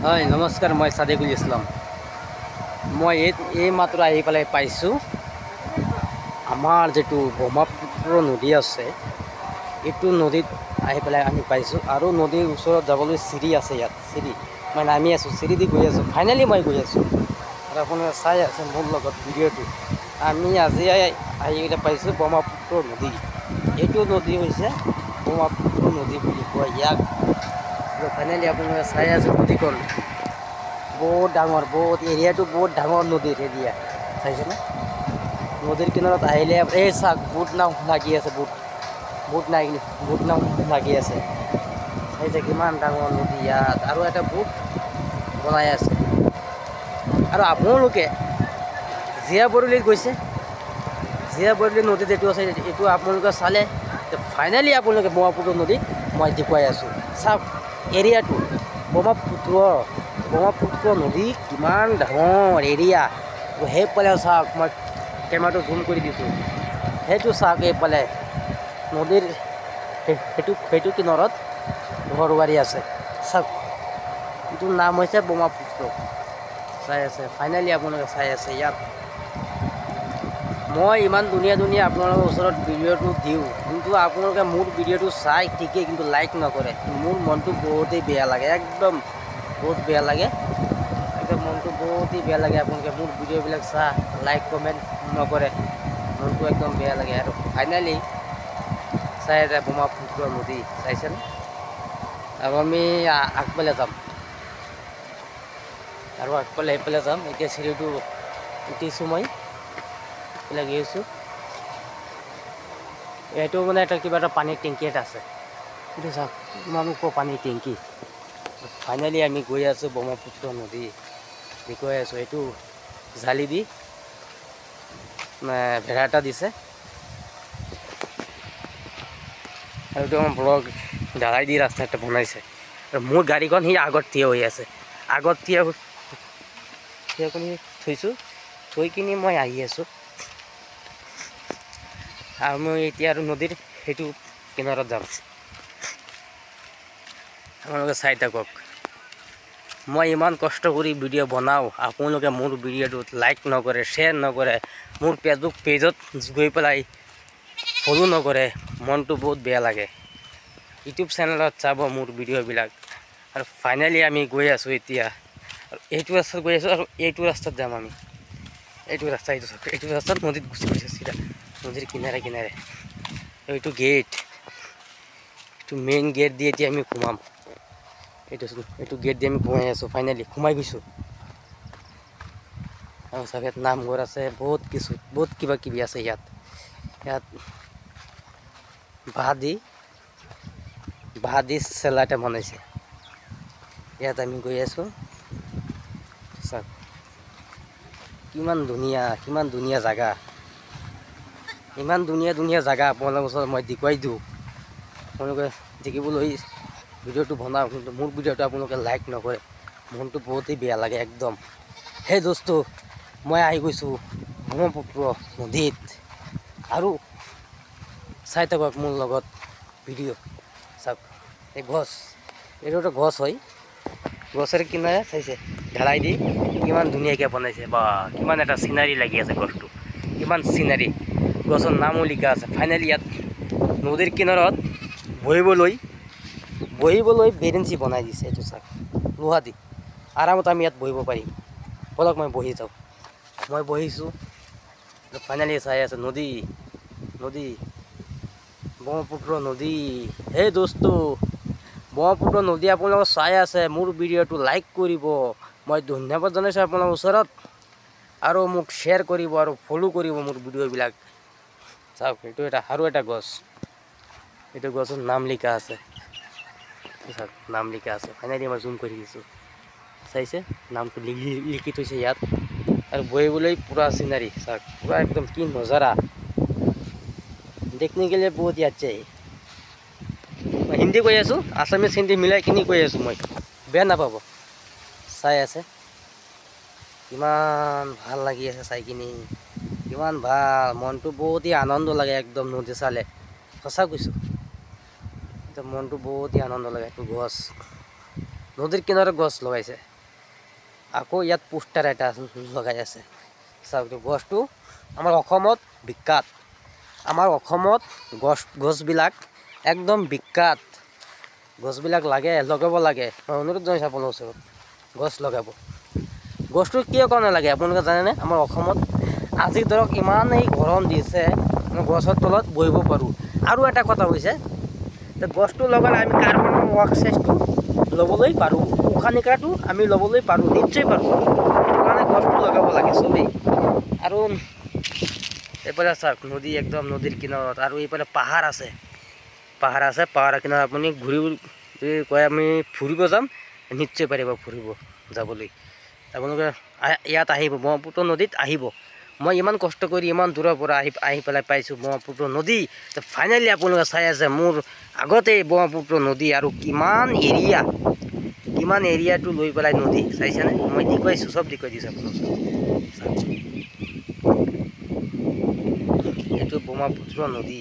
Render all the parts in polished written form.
হয় নমস্কাৰ, মই ছাদিকুল ইছলাম। মই এই মাত্ৰ আহি পেলাই পাইছোঁ আমাৰ যিটো ব্ৰহ্মপুত্ৰ নদী আছে, এইটো নদীত আহি পেলাই আমি পাইছোঁ। আৰু নদীৰ ওচৰত যাবলৈ চিৰি আছে, ইয়াত চিৰি মই নামি আছোঁ, চিৰি দি গৈ আছোঁ। ফাইনেলি মই গৈ আছোঁ আৰু আপোনালোকে চাই আছে মোৰ লগত ভিডিঅ'টো। আমি আজি আহি পাইছোঁ ব্ৰহ্মপুত্ৰ নদী। এইটো নদী হৈছে ব্ৰহ্মপুত্ৰ নদী বুলি কয় ইয়াক। ফাইনেলি আপোনালোকে চাই আছে নদীখন বহুত ডাঙৰ, বহুত এৰিয়াটো বহুত ডাঙৰ নদীৰ এৰিয়া। চাইছেনে? নদীৰ কিনাৰত আহিলে এই চাওক বুট নাও লাগি আছে, বুট নাও লাগি আছে। চাইছে কিমান ডাঙৰ নদী ইয়াত, আৰু এটা বুট বনাই আছে। আৰু আপোনালোকে জীয়া বৰলীত গৈছে, জীয়া বৰলী নদীত এইটো আছে, এইটো আপোনালোকে চালে ফাইনেলি আপোনালোকে ব্ৰহ্মপুত্ৰ নদীত মই দেখুৱাই আছোঁ। চাওক এৰিয়াটো ব্ৰহ্মপুত্ৰ নদী কিমান ডাঙৰ এৰিয়া। সেইফালে চাওক, মই কেমেৰাটো জুম কৰি দিছোঁ, সেইটো চাওক এইফালে নদীৰ সেইটো কিনাৰত ঘৰ বাৰী আছে। চাওক এইটোৰ নাম হৈছে ব্ৰহ্মপুত্ৰ। চাই আছে ফাইনেলি আপোনালোকে চাই আছে ইয়াত। মই ইমান ধুনীয়া আপোনালোকৰ ওচৰত ভিডিঅ'টো দিওঁ, কিন্তু আপোনালোকে মোৰ ভিডিঅ'টো চাই ঠিকেই, কিন্তু লাইক নকৰে। মোৰ মনটো বহুতেই বেয়া লাগে, একদম বহুত বেয়া লাগে, একদম মনটো বহুতেই বেয়া লাগে। আপোনালোকে মোৰ ভিডিঅ'বিলাক লাইক কমেণ্ট নকৰে, মনটো একদম বেয়া লাগে। আৰু ফাইনেলি চাই আছে ব্ৰহ্মপুত্ৰ নদী, চাইছেনে? আৰু আমি আগফালে যাম, আৰু আগফালে সেইফালে যাম। এতিয়া চিৰিটো উঠিছোঁ, মই এইফালে গৈছোঁ। এইটো মানে এটা কিবা এটা পানীৰ টেংকি এটা আছে, এইটো চাওক ইমান ওখ পানীৰ টেংকি। ফাইনেলি আমি গৈ আছোঁ ব্ৰহ্মপুত্ৰ নদী দেখুৱাই আছোঁ। এইটো জালি দি ভেড়া এটা দিছে, আৰু এইটো আমাৰ ব্লক ঢালাই দি ৰাস্তা এটা বনাইছে। আৰু মোৰ গাড়ীখন সি আগত থিয় হৈ আছে, আগত থিয় কৰি থৈছোঁ, থৈ কিনি মই আহি আছোঁ। আৰু মই এতিয়া আৰু নদীৰ সেইটো কিনাৰত যাম। আপোনালোকে চাই থাকক, মই ইমান কষ্ট কৰি ভিডিঅ' বনাওঁ, আপোনালোকে মোৰ ভিডিঅ'টোত লাইক নকৰে, শ্বেয়াৰ নকৰে, মোৰ পেজত গৈ পেলাই ফলো নকৰে, মনটো বহুত বেয়া লাগে। ইউটিউব চেনেলত চাব মোৰ ভিডিঅ'বিলাক। আৰু ফাইনেলি আমি গৈ আছোঁ এতিয়া, আৰু এইটো ৰাস্তাত গৈ আছোঁ, আৰু এইটো ৰাস্তাত যাম আমি। এইটো ৰাস্তাত নদীত গুচি গৈছে চিধা, নদীৰ কিনাৰে কিনাৰে। এইটো গেট, এইটো মেইন গেট দি এতিয়া আমি সোমাম। এইটো গেট দি আমি সোমাই আছোঁ, ফাইনেলি সোমাই গৈছোঁ। আৰু চাগে নামঘৰ আছে, বহুত কিবা কিবি আছে ইয়াত। বাঁহ দি চেলা এটা বনাইছে। ইয়াত আমি গৈ আছোঁ। চাওক কিমান ধুনীয়া জেগা, ইমান ধুনীয়া জেগা আপোনালোকৰ ওচৰত মই দেখুৱাই দিওঁ, আপোনালোকে দেখিবলৈ ভিডিঅ'টো বনাওঁ, কিন্তু মোৰ ভিডিঅ'টো আপোনালোকে লাইক নকৰে, মনটো বহুতেই বেয়া লাগে একদম। সেই দোস্ত, মই আহি গৈছোঁ ব্ৰহ্মপুত্ৰ নদীত, আৰু চাই থাকক মোৰ লগত ভিডিঅ'। চাওক এই গছ, এইটো এটা গছ হয়, গছৰ কিনাৰে চাইছে ঢালাই দি কিমান ধুনীয়াকৈ বনাইছে। বা কিমান এটা চিনাৰী লাগি আছে গছটো, কিমান চিনাৰী, গছৰ নামো লিখা আছে। ফাইনেলি ইয়াত নদীৰ কিনাৰত বহিবলৈ বেৰেঞ্চি বনাই দিছে। এইটো চাওক লোহা দি আৰামত আমি ইয়াত বহিব পাৰিম। বলক মই বহি যাওঁ। মই বহিছোঁ, ফাইনেলি চাই আছে নদী, ব্ৰহ্মপুত্ৰ নদী। সেই দোস্ত, ব্ৰহ্মপুত্ৰ নদী আপোনালোকে চাই আছে, মোৰ ভিডিঅ'টো লাইক কৰিব। মই ধন্যবাদ জনাইছোঁ আপোনাৰ ওচৰত, আৰু মোক শ্বেয়াৰ কৰিব আৰু ফ'ল' কৰিব মোৰ ভিডিঅ'বিলাক। চাওক এইটো আৰু এটা গছ, এইটো গছৰ নাম লিখা আছে। চাওক নাম লিখা আছে, ফাইনেলি মই জুম কৰি দিছোঁ, চাইছে নামটো লিখি থৈছে ইয়াত। আৰু বহিবলৈ পূৰা চিনাৰী, চাওক পূৰা একদম কি নজাৰা, দেখনে के लिए बहुत ही अच्छा है। মই হিন্দী কৈ আছোঁ, আছামিজ হিন্দী মিলাই কিনি কৈ আছোঁ, মই বেয়া নাপাব। চাই আছে কিমান ভাল লাগি আছে, চাই কিনি কিমান ভাল, মনটো বহুতেই আনন্দ লাগে একদম নদী চালে, সঁচা কৈছোঁ। একদম মনটো বহুতেই আনন্দ লাগে। এইটো গছ, নদীৰ কিনাৰত গছ লগাইছে। আকৌ ইয়াত পোষ্টাৰ এটা লগাই আছে চাওক গছটো আমাৰ অসমত বিখ্যাত আমাৰ অসমত গছবিলাক একদম বিখ্যাত গছবিলাক লগাব লাগে মই অনুৰোধ জনাইছোঁ আপোনাৰ ওচৰত গছ লগাব গছটো কিয় কাৰণে লাগে আপোনালোকে জানেনে আমাৰ অসমত আজি ধৰক ইমানেই গৰম দিছে গছৰ তলত বহিব পাৰোঁ আৰু এটা কথা হৈছে যে গছটো লগালে আমি কাৰ্বনৰ অক্সাইডটো ল'বলৈ পাৰোঁ উশাহ নিশাহটো আমি ল'বলৈ পাৰোঁ নিশ্চয় পাৰোঁ সেইকাৰণে গছটো লগাব লাগে চবেই আৰু এইফালে চাওক নদী একদম নদীৰ কিনাৰত আৰু এইফালে পাহাৰ আছে পাহাৰৰ কিনাৰত আপুনি ঘূৰি যদি কয় আমি ফুৰিব যাম নিশ্চয় পাৰিব ফুৰিব যাবলৈ আপোনালোকে ইয়াত আহিব ব্ৰহ্মপুত্ৰ নদীত আহিব মই ইমান কষ্ট কৰি ইমান দূৰৰ পৰা আহি পেলাই পাইছোঁ ব্ৰহ্মপুত্ৰ নদী তো ফাইনেলি আপোনালোকে চাই আছে মোৰ আগতেই ব্ৰহ্মপুত্ৰ নদী আৰু কিমান এৰিয়াটো লৈ পেলাই নদী চাইছেনে মই দেখুৱাইছোঁ চব দেখুৱাই দিছোঁ আপোনালোকে এইটো ব্ৰহ্মপুত্ৰ নদী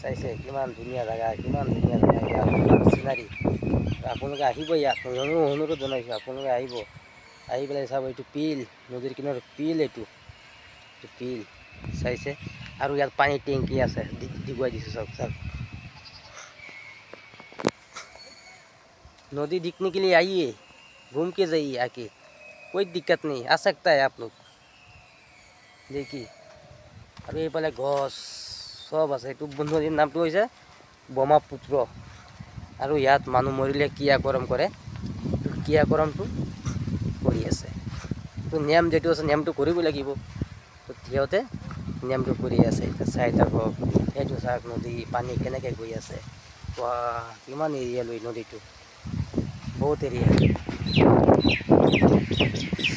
চাইছে কিমান ধুনীয়া জেগা ইয়াৰ চিনাৰী আপোনালোকে আহিব ইয়াত অনুৰোধ জনাইছোঁ আপোনালোকে আহি পেলাই চাব এইটো পিল নদীৰ কিনাৰত পিল এইটো পিল চাইছে আৰু ইয়াত পানী টেংকি আছে দেখুৱাই দিছোঁ চাওক नदी देखने के लिए आइए घूम के जाइए आके कोई दिक्कत नहीं आ सकता है आप लोग देखिए और ये पाले गस सब আছে এইটো নদীৰ নামটো হৈছে ব্ৰহ্মপুত্ৰ আৰু ইয়াত মানুহ মৰিলে ক্ৰিয়াকৰম কৰে ক্ৰিয়াকৰমটো কৰি আছে তো নিয়ম যেটো আছে নিয়মটো কৰিব লাগিব তো সিহঁতে নিয়মটো কৰি আছে চাই থাকক এইটো চাওক নদী পানী কেনেকৈ গৈ আছে কিমান এৰিয়া লৈ নদীটো বহুত এৰিয়া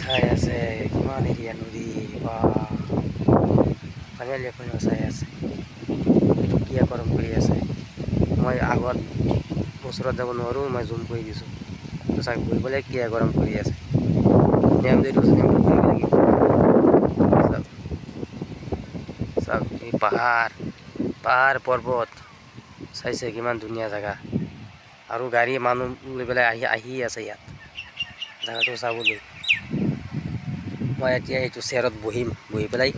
চাই আছে কিমান এৰিয়া নদী ফাইনেলি আপুনি চাই আছে এইটো ক্ৰিয়াকৰম কৰি আছে মই আগত ওচৰত যাব নোৱাৰোঁ মই জুম কৰি দিছোঁ তো চাওক গৈ পেলাই ক্ৰিয়াকৰম কৰি আছে নিয়ম যিটো আছে নিয়মটো কৰিব লাগিব চাওক এই পাহাৰ পৰ্বত চাইছে কিমান ধুনীয়া জেগা আৰু গাড়ী মানুহ লৈ পেলাই আহি আছে ইয়াত জেগাটো চাবলৈ মই এতিয়া এইটো চেয়াৰত বহি পেলাই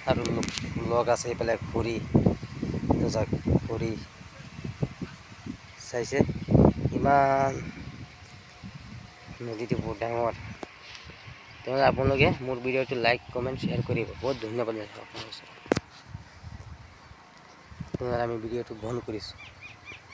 আৰু লগ আছে এইফালে খৰি চাইছে ইমান নদীটো বহুত ডাঙৰ তেনেহ'লে আপোনালোকে মোৰ ভিডিঅ'টো লাইক কমেণ্ট শ্বেয়াৰ কৰিব বহুত ধন্যবাদ জনাইছোঁ আপোনালোকৰ ওচৰত তেনেহ'লে আমি ভিডিঅ'টো বন্ধ কৰিছোঁ।